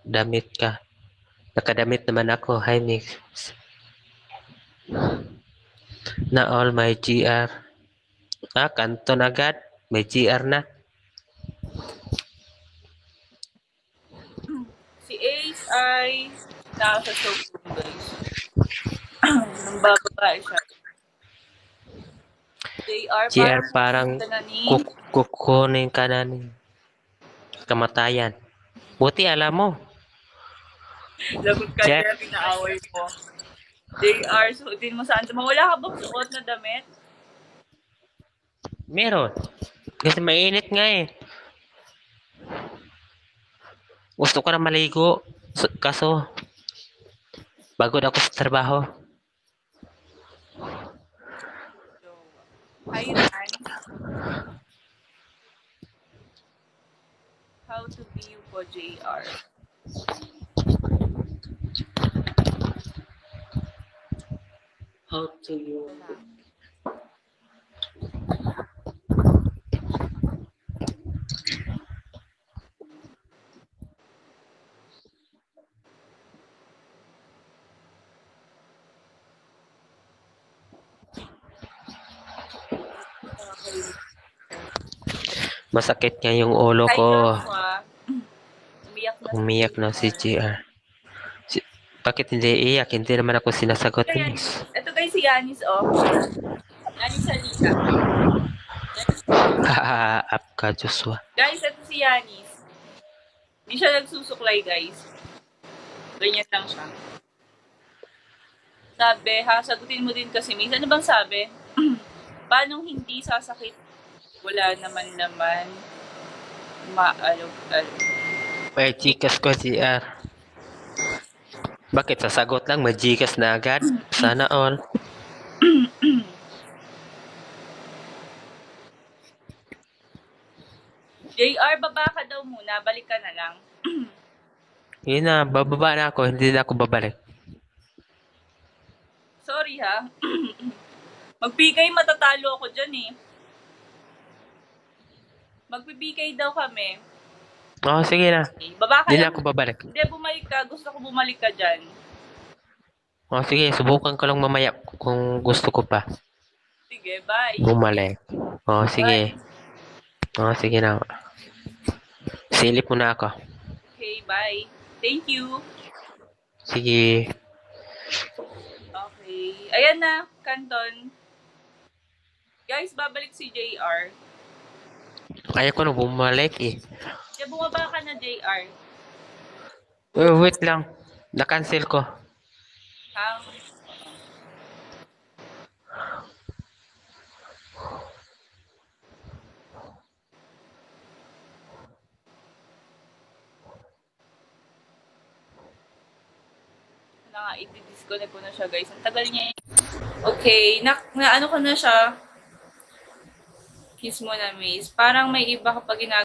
Damit ka. Nakadamit naman ako. Hi, Mix. Na all may GR. Kanton agad. May GR na. Si Ace ay nasa showroom, guys. Nang bababae siya. GR parang ni kukunin ka na ng kamatayan. Buti alam mo. lagot ka Jeff. dyan, pinaaway mo. JR, suotin mo saan. Wala ka bang suot na damit? Meron. Kasi mainit nga eh. Gusto ko na maligo. Kaso, bagod ako sa trabaho. Hi, Ran. How to be you po, JR? How to you? Masakit nga yung ulo ko. Umiyak na si GR. Bakit hindi iyak? Hindi naman ako sinasagot ni Miss. Ito guys, si Yanis, oh. Yanis Salita. Up ka, Joshua. Guys, ito si Yanis. Hindi siya nagsusuklay, guys. Ganyan lang siya. Sabi, sagutin mo din kasi, Miss. Ano bang sabi? Paano hindi sasakit? Wala naman. Maalog-alog. May Gcash ko, GR. Bakit sasagot lang? May Gcash na agad? Sana all. JR, baba ka daw muna. Balik ka na lang. Yun na, bababa na ako. Hindi na ako babalik. Sorry ha. Magbigay, matatalo ako dyan eh. Magbibigay daw kami. Oo, sige na. Okay. Baba ka Hindi lang. na ako babalik. Hindi, bumalik ka. Gusto ko bumalik ka dyan. Oo, sige. Subukan ko lang mamaya kung gusto ko pa. Sige, bye. Bumalik. Oo, sige. Oo, sige na. Silip mo na ako. Okay, bye. Thank you. Sige. Okay. Ayan na, Canton. Guys, babalik si JR. Ayaw ko na bumalik eh. Kaya bumaba ka na, JR. Wait lang. Na-cancel ko. I-disconnect ko na siya, guys. Ang tagal niya eh. Okay, ano ko na siya. Kiss mo na, Miss. Parang may iba kapag ginagawa.